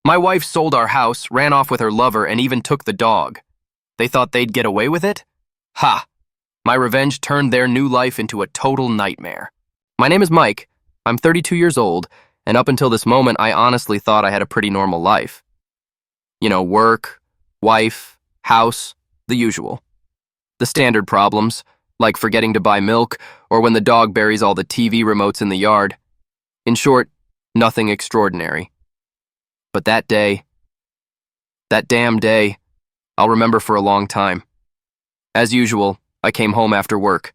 My wife sold our house, ran off with her lover, and even took the dog. They thought they'd get away with it? Ha! My revenge turned their new life into a total nightmare. My name is Mike. I'm 32 years old, and up until this moment, I honestly thought I had a pretty normal life. You know, work, wife, house, the usual. The standard problems, like forgetting to buy milk or when the dog buries all the TV remotes in the yard. In short, nothing extraordinary. But that damn day, I'll remember for a long time. As usual, I came home after work.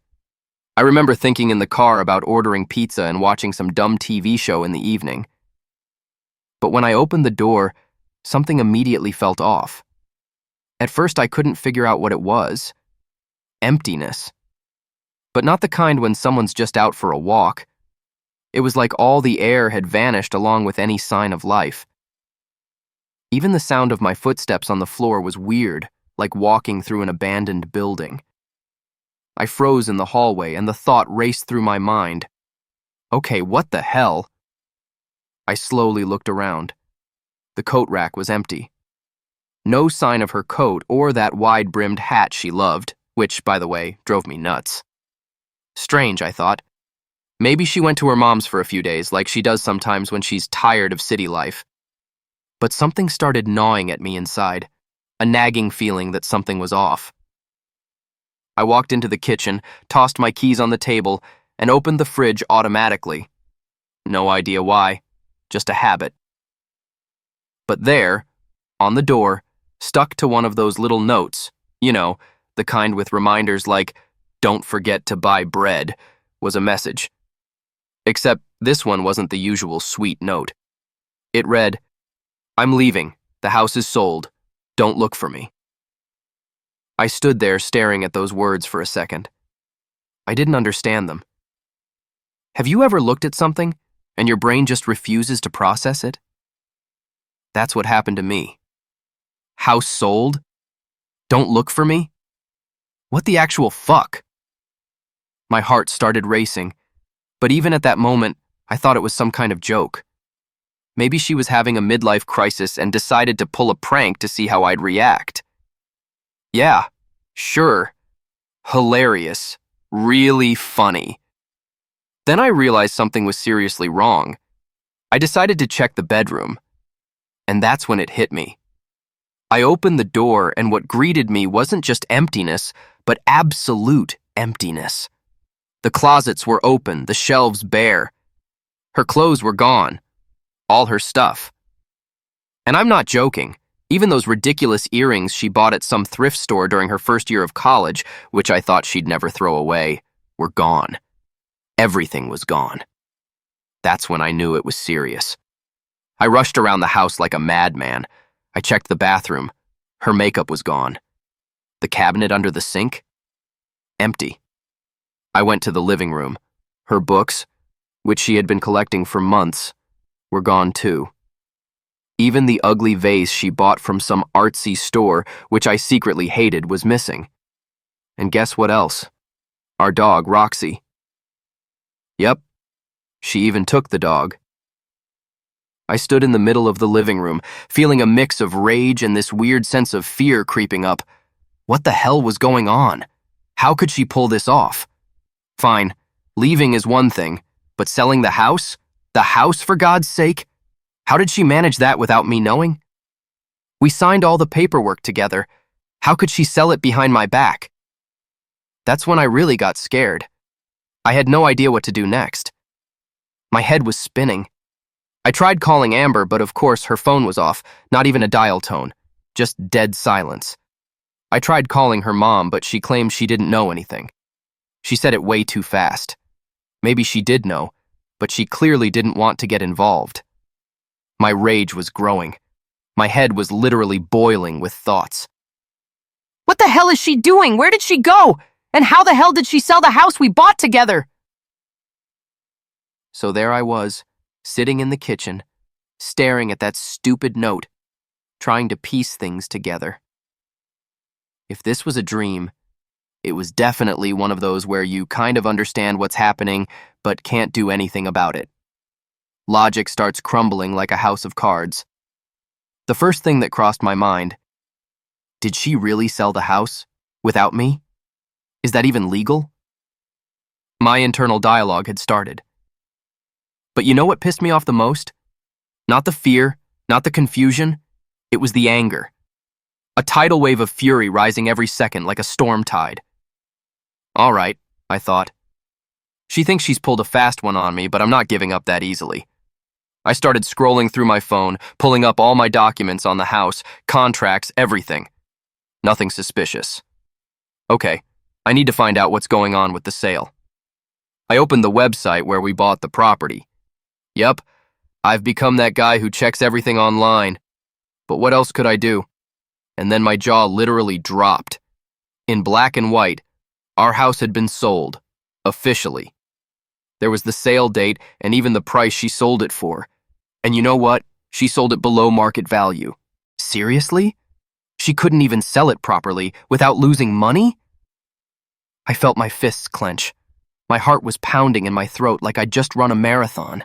I remember thinking in the car about ordering pizza and watching some dumb TV show in the evening. But when I opened the door, something immediately felt off. At first, I couldn't figure out what it was. Emptiness. But not the kind when someone's just out for a walk. It was like all the air had vanished along with any sign of life. Even the sound of my footsteps on the floor was weird, like walking through an abandoned building. I froze in the hallway and the thought raced through my mind. Okay, what the hell? I slowly looked around. The coat rack was empty. No sign of her coat or that wide-brimmed hat she loved, which, by the way, drove me nuts. Strange, I thought. Maybe she went to her mom's for a few days, like she does sometimes when she's tired of city life. But something started gnawing at me inside, a nagging feeling that something was off. I walked into the kitchen, tossed my keys on the table, and opened the fridge automatically. No idea why, just a habit. But there, on the door, stuck to one of those little notes, you know, the kind with reminders like, "Don't forget to buy bread," was a message. Except this one wasn't the usual sweet note. It read, "I'm leaving. The house is sold. Don't look for me." I stood there staring at those words for a second. I didn't understand them. Have you ever looked at something and your brain just refuses to process it? That's what happened to me. House sold? Don't look for me? What the actual fuck? My heart started racing, but even at that moment, I thought it was some kind of joke. Maybe she was having a midlife crisis and decided to pull a prank to see how I'd react. Yeah, sure. Hilarious. Really funny. Then I realized something was seriously wrong. I decided to check the bedroom. And that's when it hit me. I opened the door and what greeted me wasn't just emptiness, but absolute emptiness. The closets were open, the shelves bare. Her clothes were gone. All her stuff. And I'm not joking. Even those ridiculous earrings she bought at some thrift store during her first year of college, which I thought she'd never throw away, were gone. Everything was gone. That's when I knew it was serious. I rushed around the house like a madman. I checked the bathroom. Her makeup was gone. The cabinet under the sink? Empty. I went to the living room. Her books, which she had been collecting for months, were gone too. Even the ugly vase she bought from some artsy store, which I secretly hated, was missing. And guess what else? Our dog, Roxy. Yep, she even took the dog. I stood in the middle of the living room, feeling a mix of rage and this weird sense of fear creeping up. What the hell was going on? How could she pull this off? Fine, leaving is one thing, but selling the house? The house, for God's sake? How did she manage that without me knowing? We signed all the paperwork together. How could she sell it behind my back? That's when I really got scared. I had no idea what to do next. My head was spinning. I tried calling Amber, but of course her phone was off, not even a dial tone, just dead silence. I tried calling her mom, but she claimed she didn't know anything. She said it way too fast. Maybe she did know, but she clearly didn't want to get involved. My rage was growing. My head was literally boiling with thoughts. What the hell is she doing? Where did she go? And how the hell did she sell the house we bought together? So there I was, sitting in the kitchen, staring at that stupid note, trying to piece things together. If this was a dream, it was definitely one of those where you kind of understand what's happening, but can't do anything about it. Logic starts crumbling like a house of cards. The first thing that crossed my mind, did she really sell the house without me? Is that even legal? My internal dialogue had started. But you know what pissed me off the most? Not the fear, not the confusion, it was the anger. A tidal wave of fury rising every second like a storm tide. All right, I thought. She thinks she's pulled a fast one on me, but I'm not giving up that easily. I started scrolling through my phone, pulling up all my documents on the house, contracts, everything. Nothing suspicious. Okay, I need to find out what's going on with the sale. I opened the website where we bought the property. Yep, I've become that guy who checks everything online. But what else could I do? And then my jaw literally dropped. In black and white, our house had been sold, officially. There was the sale date and even the price she sold it for. And you know what? She sold it below market value. Seriously? She couldn't even sell it properly without losing money? I felt my fists clench. My heart was pounding in my throat like I'd just run a marathon.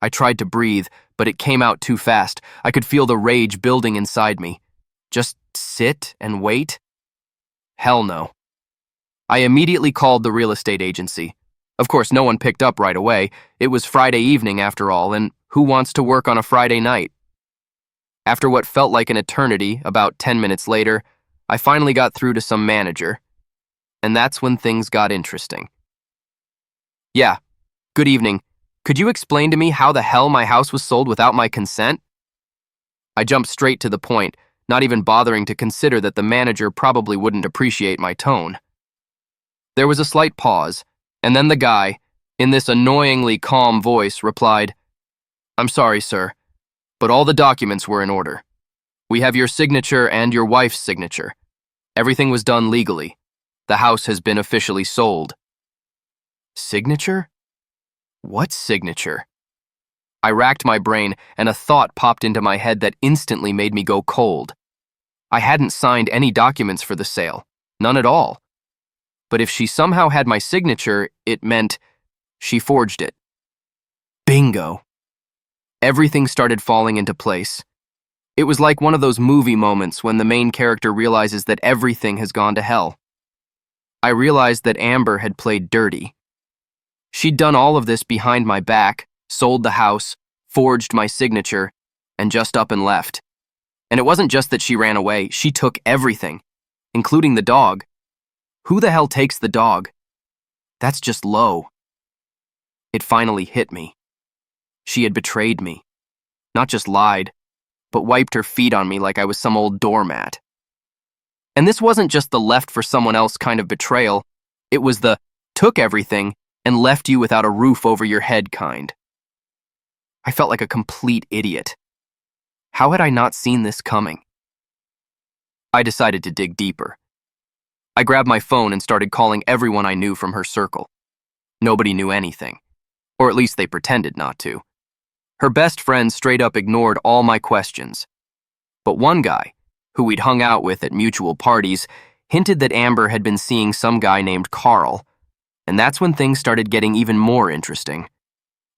I tried to breathe, but it came out too fast. I could feel the rage building inside me. Just sit and wait? Hell no. I immediately called the real estate agency. Of course, no one picked up right away. It was Friday evening after all, and who wants to work on a Friday night? After what felt like an eternity, about 10 minutes later, I finally got through to some manager. And that's when things got interesting. Yeah, good evening. Could you explain to me how the hell my house was sold without my consent? I jumped straight to the point, not even bothering to consider that the manager probably wouldn't appreciate my tone. There was a slight pause, and then the guy, in this annoyingly calm voice, replied, "I'm sorry, sir, but all the documents were in order. We have your signature and your wife's signature. Everything was done legally. The house has been officially sold." Signature? What signature? I racked my brain, and a thought popped into my head that instantly made me go cold. I hadn't signed any documents for the sale, none at all. But if she somehow had my signature, it meant she forged it. Bingo. Everything started falling into place. It was like one of those movie moments when the main character realizes that everything has gone to hell. I realized that Amber had played dirty. She'd done all of this behind my back, sold the house, forged my signature, and just up and left. And it wasn't just that she ran away, she took everything, including the dog. Who the hell takes the dog? That's just low. It finally hit me. She had betrayed me. Not just lied, but wiped her feet on me like I was some old doormat. And this wasn't just the left for someone else kind of betrayal, it was the took everything and left you without a roof over your head kind. I felt like a complete idiot. How had I not seen this coming? I decided to dig deeper. I grabbed my phone and started calling everyone I knew from her circle. Nobody knew anything, or at least they pretended not to. Her best friend straight up ignored all my questions. But one guy, who we'd hung out with at mutual parties, hinted that Amber had been seeing some guy named Carl, and that's when things started getting even more interesting.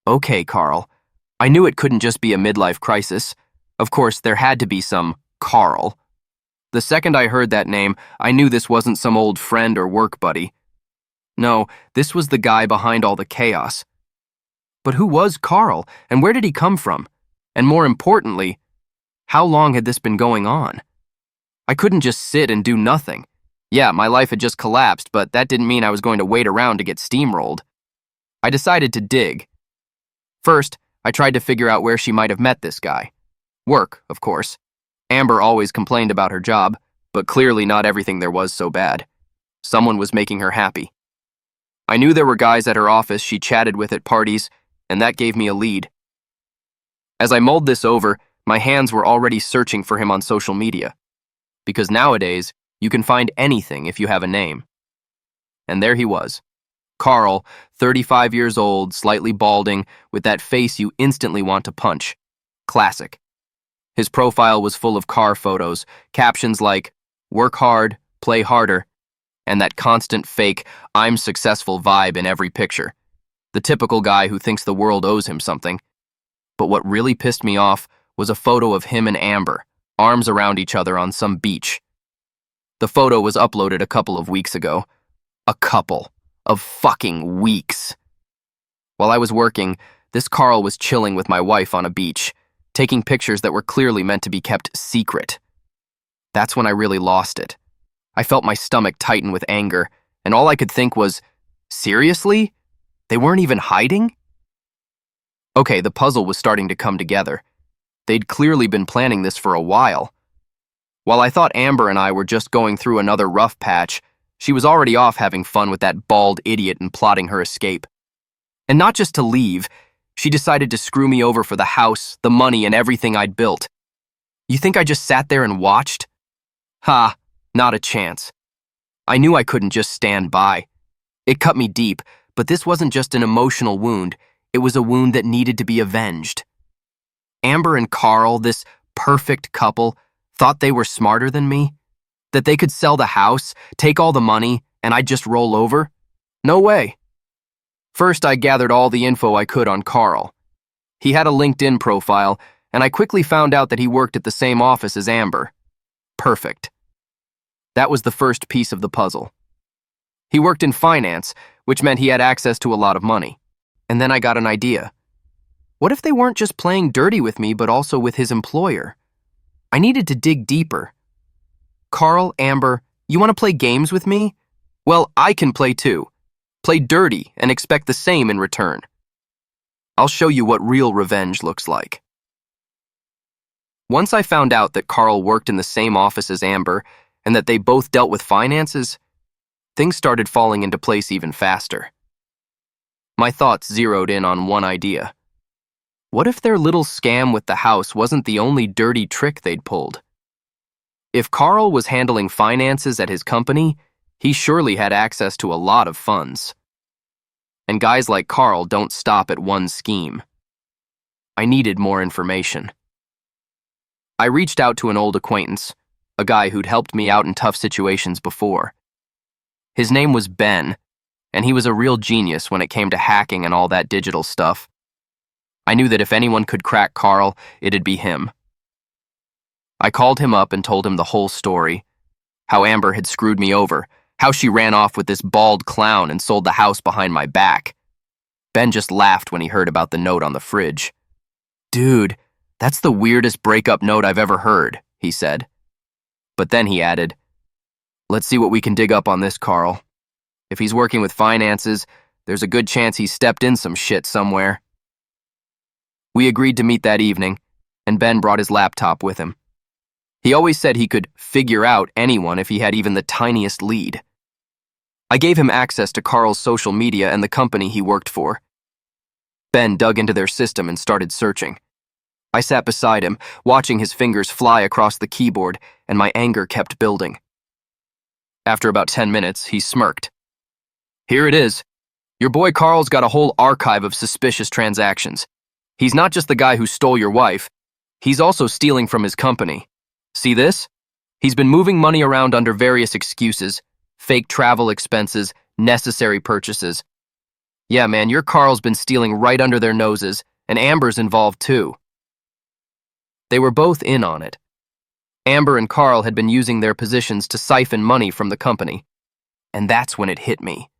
Okay, Carl. I knew it couldn't just be a midlife crisis. Of course, there had to be some Carl. The second I heard that name, I knew this wasn't some old friend or work buddy. No, this was the guy behind all the chaos. But who was Carl, and where did he come from? And more importantly, how long had this been going on? I couldn't just sit and do nothing. Yeah, my life had just collapsed, but that didn't mean I was going to wait around to get steamrolled. I decided to dig. First, I tried to figure out where she might have met this guy. Work, of course. Amber always complained about her job, but clearly not everything there was so bad. Someone was making her happy. I knew there were guys at her office she chatted with at parties, and that gave me a lead. As I mulled this over, my hands were already searching for him on social media. Because nowadays, you can find anything if you have a name. And there he was. Carl, 35 years old, slightly balding, with that face you instantly want to punch. Classic. His profile was full of car photos, captions like, "Work hard, play harder," and that constant fake, "I'm successful" vibe in every picture. The typical guy who thinks the world owes him something. But what really pissed me off was a photo of him and Amber, arms around each other on some beach. The photo was uploaded a couple of weeks ago. A couple of fucking weeks. While I was working, this Carl was chilling with my wife on a beach, taking pictures that were clearly meant to be kept secret. That's when I really lost it. I felt my stomach tighten with anger, and all I could think was, seriously? They weren't even hiding? Okay, the puzzle was starting to come together. They'd clearly been planning this for a while. While I thought Amber and I were just going through another rough patch, she was already off having fun with that bald idiot and plotting her escape. And not just to leave, she decided to screw me over for the house, the money, and everything I'd built. You think I just sat there and watched? Ha, not a chance. I knew I couldn't just stand by. It cut me deep, but this wasn't just an emotional wound, it was a wound that needed to be avenged. Amber and Carl, this perfect couple, thought they were smarter than me? That they could sell the house, take all the money, and I'd just roll over? No way. First, I gathered all the info I could on Carl. He had a LinkedIn profile, and I quickly found out that he worked at the same office as Amber. Perfect. That was the first piece of the puzzle. He worked in finance, which meant he had access to a lot of money. And then I got an idea. What if they weren't just playing dirty with me, but also with his employer? I needed to dig deeper. Carl, Amber, you want to play games with me? Well, I can play too. Play dirty and expect the same in return. I'll show you what real revenge looks like. Once I found out that Carl worked in the same office as Amber and that they both dealt with finances, things started falling into place even faster. My thoughts zeroed in on one idea. What if their little scam with the house wasn't the only dirty trick they'd pulled? If Carl was handling finances at his company, he surely had access to a lot of funds. And guys like Carl don't stop at one scheme. I needed more information. I reached out to an old acquaintance, a guy who'd helped me out in tough situations before. His name was Ben, and he was a real genius when it came to hacking and all that digital stuff. I knew that if anyone could crack Carl, it'd be him. I called him up and told him the whole story, how Amber had screwed me over, how she ran off with this bald clown and sold the house behind my back. Ben just laughed when he heard about the note on the fridge. Dude, that's the weirdest breakup note I've ever heard, he said. But then he added, let's see what we can dig up on this Carl. If he's working with finances, there's a good chance he stepped in some shit somewhere. We agreed to meet that evening, and Ben brought his laptop with him. He always said he could figure out anyone if he had even the tiniest lead. I gave him access to Carl's social media and the company he worked for. Ben dug into their system and started searching. I sat beside him, watching his fingers fly across the keyboard, and my anger kept building. After about 10 minutes, he smirked. Here it is. Your boy Carl's got a whole archive of suspicious transactions. He's not just the guy who stole your wife. He's also stealing from his company. See this? He's been moving money around under various excuses, fake travel expenses, necessary purchases. Yeah, man, your Carl's been stealing right under their noses, and Amber's involved too. They were both in on it. Amber and Carl had been using their positions to siphon money from the company. And that's when it hit me.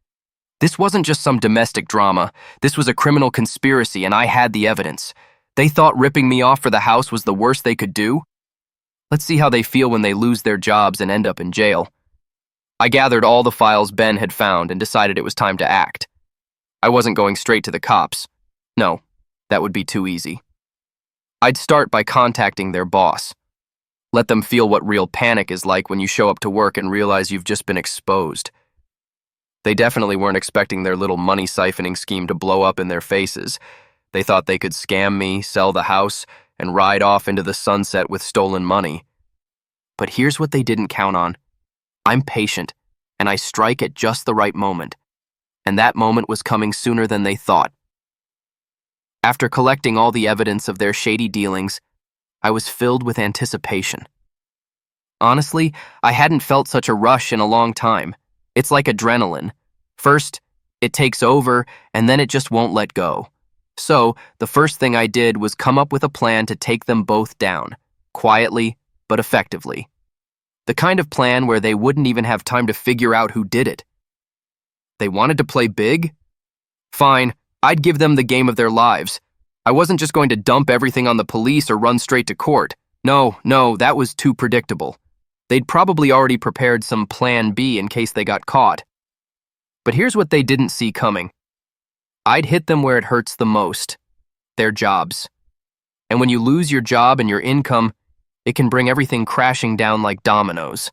This wasn't just some domestic drama. This was a criminal conspiracy, and I had the evidence. They thought ripping me off for the house was the worst they could do? Let's see how they feel when they lose their jobs and end up in jail. I gathered all the files Ben had found and decided it was time to act. I wasn't going straight to the cops. No, that would be too easy. I'd start by contacting their boss. Let them feel what real panic is like when you show up to work and realize you've just been exposed. They definitely weren't expecting their little money siphoning scheme to blow up in their faces. They thought they could scam me, sell the house, and ride off into the sunset with stolen money. But here's what they didn't count on. I'm patient, and I strike at just the right moment. And that moment was coming sooner than they thought. After collecting all the evidence of their shady dealings, I was filled with anticipation. Honestly, I hadn't felt such a rush in a long time. It's like adrenaline. First, it takes over, and then it just won't let go. So, the first thing I did was come up with a plan to take them both down, quietly but effectively. The kind of plan where they wouldn't even have time to figure out who did it. They wanted to play big? Fine, I'd give them the game of their lives. I wasn't just going to dump everything on the police or run straight to court. No, that was too predictable. They'd probably already prepared some plan B in case they got caught. But here's what they didn't see coming. I'd hit them where it hurts the most. Their jobs. And when you lose your job and your income, it can bring everything crashing down like dominoes.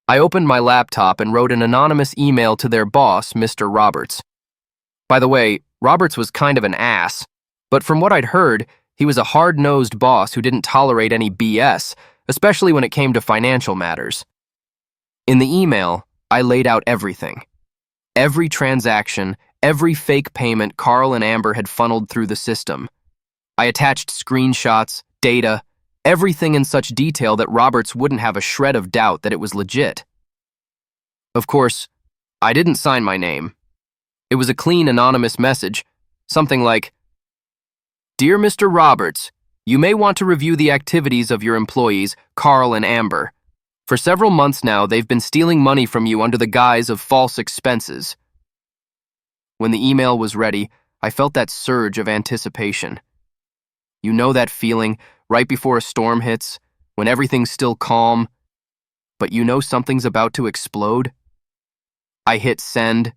I opened my laptop and wrote an anonymous email to their boss, Mr. Roberts. By the way, Roberts was kind of an ass, but from what I'd heard, he was a hard-nosed boss who didn't tolerate any BS, especially when it came to financial matters. In the email, I laid out everything. Every transaction, every fake payment Carl and Amber had funneled through the system. I attached screenshots, data, everything in such detail that Roberts wouldn't have a shred of doubt that it was legit. Of course, I didn't sign my name. It was a clean, anonymous message, something like, "Dear Mr. Roberts, you may want to review the activities of your employees, Carl and Amber. For several months now, they've been stealing money from you under the guise of false expenses." When the email was ready, I felt that surge of anticipation. You know that feeling right before a storm hits, when everything's still calm, but you know something's about to explode? I hit send.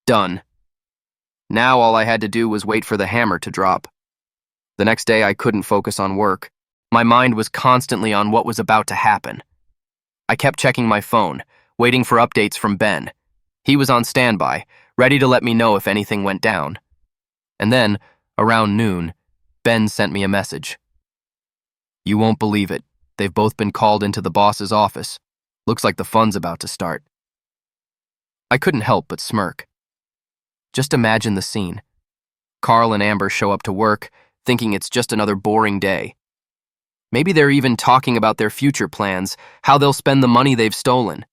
Done. Now all I had to do was wait for the hammer to drop. The next day I couldn't focus on work. My mind was constantly on what was about to happen. I kept checking my phone, waiting for updates from Ben. He was on standby, ready to let me know if anything went down. And then, around noon, Ben sent me a message. "You won't believe it. They've both been called into the boss's office. Looks like the fun's about to start." I couldn't help but smirk. Just imagine the scene. Carl and Amber show up to work, thinking it's just another boring day. Maybe they're even talking about their future plans, how they'll spend the money they've stolen.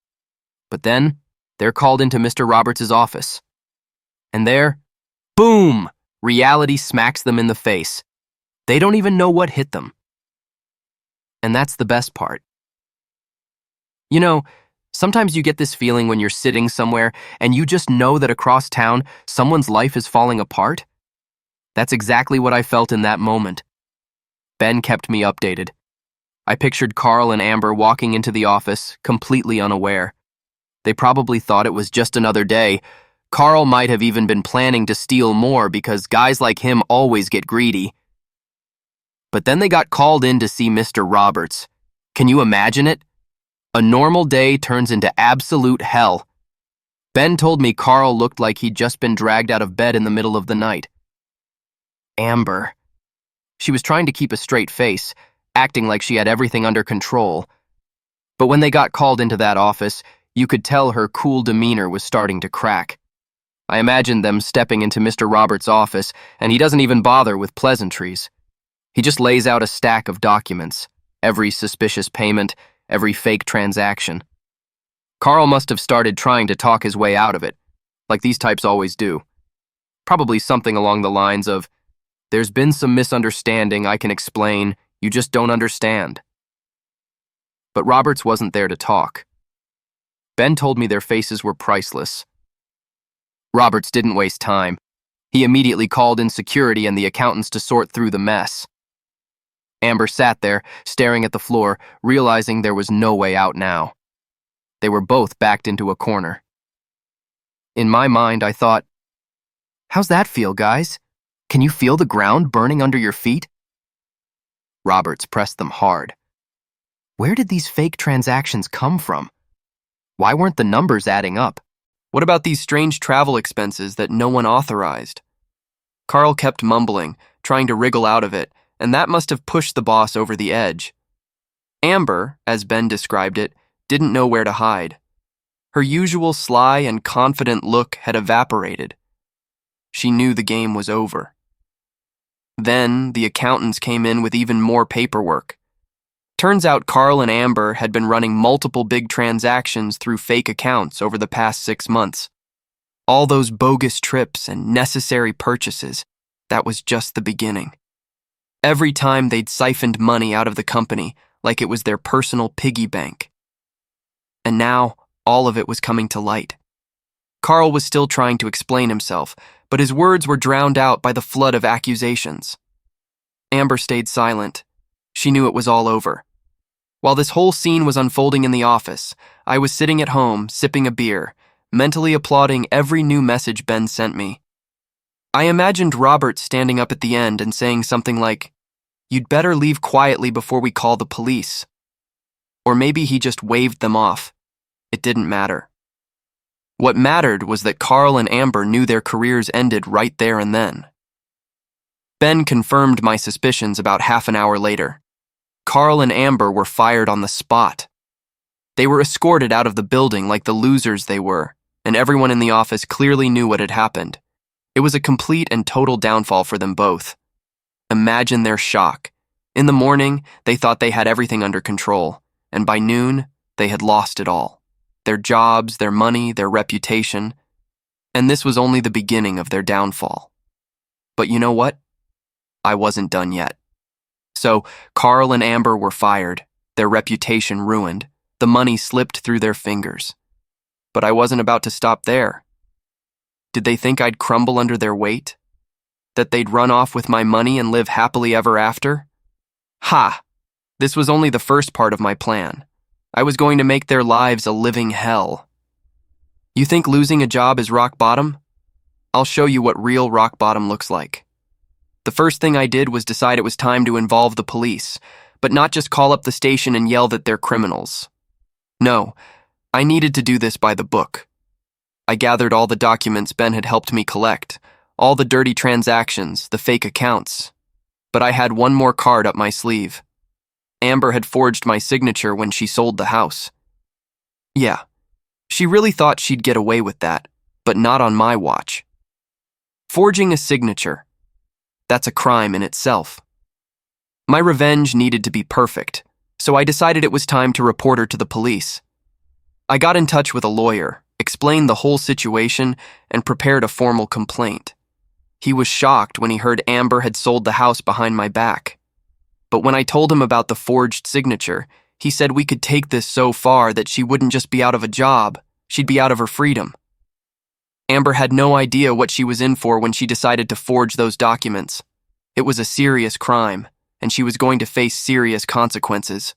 But then, they're called into Mr. Roberts' office. And there, boom! Reality smacks them in the face. They don't even know what hit them. And that's the best part. You know, sometimes you get this feeling when you're sitting somewhere and you just know that across town, someone's life is falling apart. That's exactly what I felt in that moment. Ben kept me updated. I pictured Carl and Amber walking into the office, completely unaware. They probably thought it was just another day. Carl might have even been planning to steal more because guys like him always get greedy. But then they got called in to see Mr. Roberts. Can you imagine it? A normal day turns into absolute hell. Ben told me Carl looked like he'd just been dragged out of bed in the middle of the night. Amber. She was trying to keep a straight face, acting like she had everything under control. But when they got called into that office, you could tell her cool demeanor was starting to crack. I imagined them stepping into Mr. Roberts' office, and he doesn't even bother with pleasantries. He just lays out a stack of documents, every suspicious payment, every fake transaction. Carl must have started trying to talk his way out of it, like these types always do. Probably something along the lines of, "There's been some misunderstanding I can explain, you just don't understand." But Roberts wasn't there to talk. Ben told me their faces were priceless. Roberts didn't waste time. He immediately called in security and the accountants to sort through the mess. Amber sat there, staring at the floor, realizing there was no way out now. They were both backed into a corner. In my mind, I thought, "How's that feel, guys? Can you feel the ground burning under your feet?" Roberts pressed them hard. Where did these fake transactions come from? Why weren't the numbers adding up? What about these strange travel expenses that no one authorized? Carl kept mumbling, trying to wriggle out of it, and that must have pushed the boss over the edge. Amber, as Ben described it, didn't know where to hide. Her usual sly and confident look had evaporated. She knew the game was over. Then, the accountants came in with even more paperwork. Turns out Carl and Amber had been running multiple big transactions through fake accounts over the past 6 months. All those bogus trips and necessary purchases, that was just the beginning. Every time they'd siphoned money out of the company, like it was their personal piggy bank. And now, all of it was coming to light. Carl was still trying to explain himself, but his words were drowned out by the flood of accusations. Amber stayed silent. She knew it was all over. While this whole scene was unfolding in the office, I was sitting at home, sipping a beer, mentally applauding every new message Ben sent me. I imagined Robert standing up at the end and saying something like, "You'd better leave quietly before we call the police." Or maybe he just waved them off. It didn't matter. What mattered was that Carl and Amber knew their careers ended right there and then. Ben confirmed my suspicions about half an hour later. Carl and Amber were fired on the spot. They were escorted out of the building like the losers they were, and everyone in the office clearly knew what had happened. It was a complete and total downfall for them both. Imagine their shock. In the morning, they thought they had everything under control, and by noon, they had lost it all. Their jobs, their money, their reputation, and this was only the beginning of their downfall. But you know what? I wasn't done yet. So, Carl and Amber were fired, their reputation ruined, the money slipped through their fingers. But I wasn't about to stop there. Did they think I'd crumble under their weight? That they'd run off with my money and live happily ever after? Ha! This was only the first part of my plan. I was going to make their lives a living hell. You think losing a job is rock bottom? I'll show you what real rock bottom looks like. The first thing I did was decide it was time to involve the police, but not just call up the station and yell that they're criminals. No, I needed to do this by the book. I gathered all the documents Ben had helped me collect, all the dirty transactions, the fake accounts. But I had one more card up my sleeve. Amber had forged my signature when she sold the house. Yeah, she really thought she'd get away with that, but not on my watch. Forging a signature. That's a crime in itself. My revenge needed to be perfect, so I decided it was time to report her to the police. I got in touch with a lawyer, explained the whole situation, and prepared a formal complaint. He was shocked when he heard Amber had sold the house behind my back. But when I told him about the forged signature, he said we could take this so far that she wouldn't just be out of a job, she'd be out of her freedom. Amber had no idea what she was in for when she decided to forge those documents. It was a serious crime, and she was going to face serious consequences.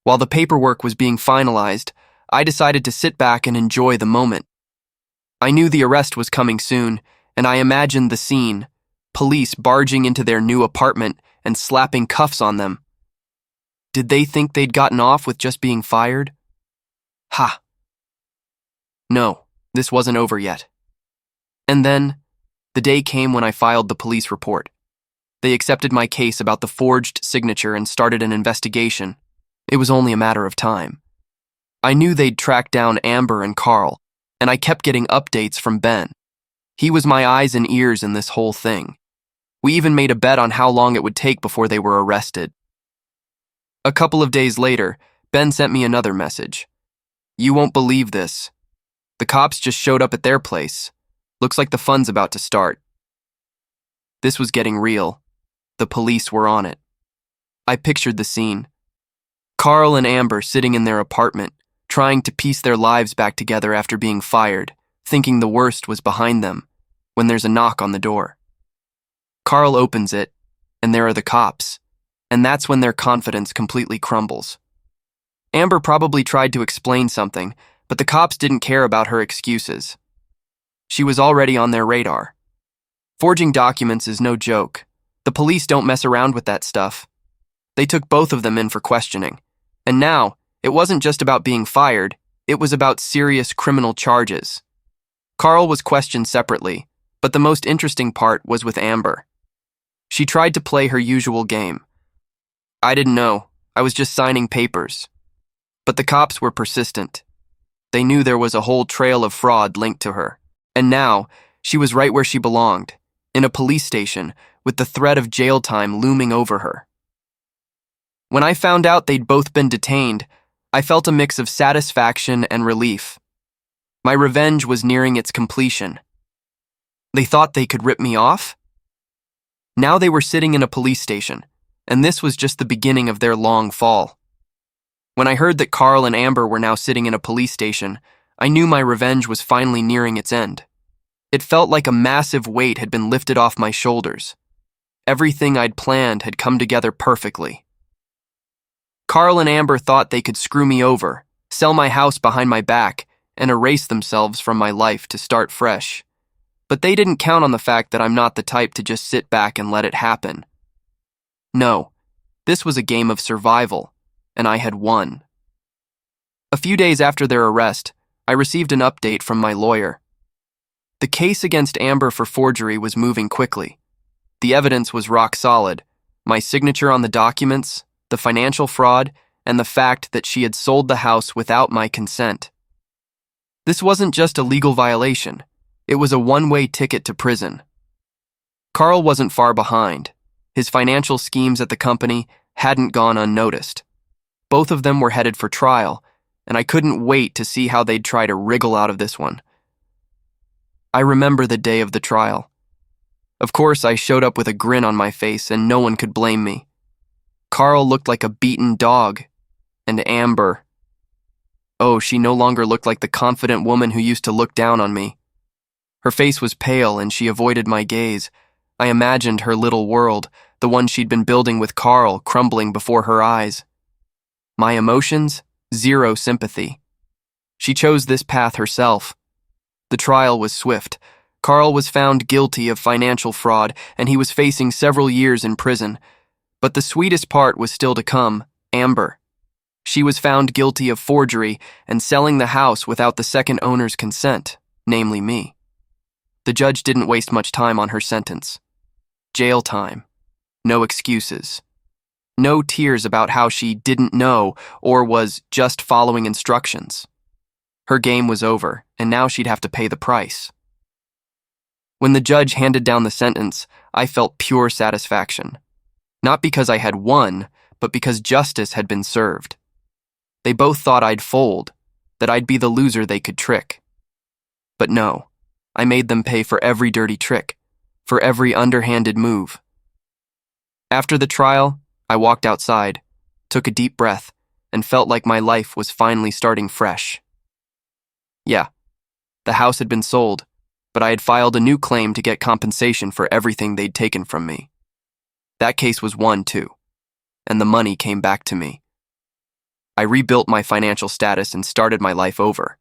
While the paperwork was being finalized, I decided to sit back and enjoy the moment. I knew the arrest was coming soon, and I imagined the scene, police barging into their new apartment and slapping cuffs on them. Did they think they'd gotten off with just being fired? Ha! No, this wasn't over yet. And then, the day came when I filed the police report. They accepted my case about the forged signature and started an investigation. It was only a matter of time. I knew they'd track down Amber and Carl, and I kept getting updates from Ben. He was my eyes and ears in this whole thing. We even made a bet on how long it would take before they were arrested. A couple of days later, Ben sent me another message. "You won't believe this. The cops just showed up at their place. Looks like the fun's about to start." This was getting real. The police were on it. I pictured the scene. Carl and Amber sitting in their apartment, trying to piece their lives back together after being fired, thinking the worst was behind them, when there's a knock on the door. Carl opens it, and there are the cops, and that's when their confidence completely crumbles. Amber probably tried to explain something, but the cops didn't care about her excuses. She was already on their radar. Forging documents is no joke. The police don't mess around with that stuff. They took both of them in for questioning, and now, it wasn't just about being fired, it was about serious criminal charges. Carl was questioned separately, but the most interesting part was with Amber. She tried to play her usual game. I didn't know, I was just signing papers. But the cops were persistent. They knew there was a whole trail of fraud linked to her, and now, she was right where she belonged, in a police station, with the threat of jail time looming over her. When I found out they'd both been detained, I felt a mix of satisfaction and relief. My revenge was nearing its completion. They thought they could rip me off? Now they were sitting in a police station, and this was just the beginning of their long fall. When I heard that Carl and Amber were now sitting in a police station, I knew my revenge was finally nearing its end. It felt like a massive weight had been lifted off my shoulders. Everything I'd planned had come together perfectly. Carl and Amber thought they could screw me over, sell my house behind my back, and erase themselves from my life to start fresh. But they didn't count on the fact that I'm not the type to just sit back and let it happen. No, this was a game of survival, and I had won. A few days after their arrest, I received an update from my lawyer. The case against Amber for forgery was moving quickly. The evidence was rock solid: my signature on the documents, the financial fraud, and the fact that she had sold the house without my consent. This wasn't just a legal violation, it was a one-way ticket to prison. Carl wasn't far behind. His financial schemes at the company hadn't gone unnoticed. Both of them were headed for trial, and I couldn't wait to see how they'd try to wriggle out of this one. I remember the day of the trial. Of course, I showed up with a grin on my face, and no one could blame me. Carl looked like a beaten dog, and Amber, oh, she no longer looked like the confident woman who used to look down on me. Her face was pale, and she avoided my gaze. I imagined her little world, the one she'd been building with Carl, crumbling before her eyes. My emotions? Zero sympathy. She chose this path herself. The trial was swift. Carl was found guilty of financial fraud, and he was facing several years in prison. But the sweetest part was still to come: Amber. She was found guilty of forgery and selling the house without the second owner's consent, namely me. The judge didn't waste much time on her sentence. Jail time. No excuses. No tears about how she didn't know or was just following instructions. Her game was over, and now she'd have to pay the price. When the judge handed down the sentence, I felt pure satisfaction. Not because I had won, but because justice had been served. They both thought I'd fold, that I'd be the loser they could trick. But no, I made them pay for every dirty trick, for every underhanded move. After the trial, I walked outside, took a deep breath, and felt like my life was finally starting fresh. Yeah, the house had been sold, but I had filed a new claim to get compensation for everything they'd taken from me. That case was won too, and the money came back to me. I rebuilt my financial status and started my life over.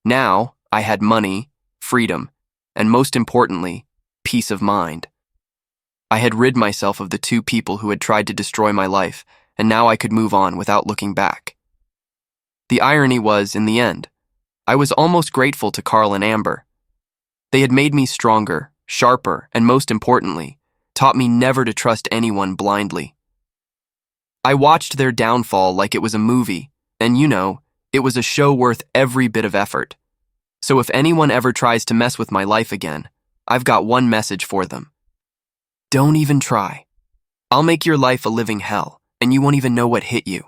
Now, I had money, freedom, and most importantly, peace of mind. I had rid myself of the two people who had tried to destroy my life, and now I could move on without looking back. The irony was, in the end, I was almost grateful to Carl and Amber. They had made me stronger, sharper, and most importantly, taught me never to trust anyone blindly. I watched their downfall like it was a movie, and it was a show worth every bit of effort. So if anyone ever tries to mess with my life again, I've got one message for them. Don't even try. I'll make your life a living hell, and you won't even know what hit you.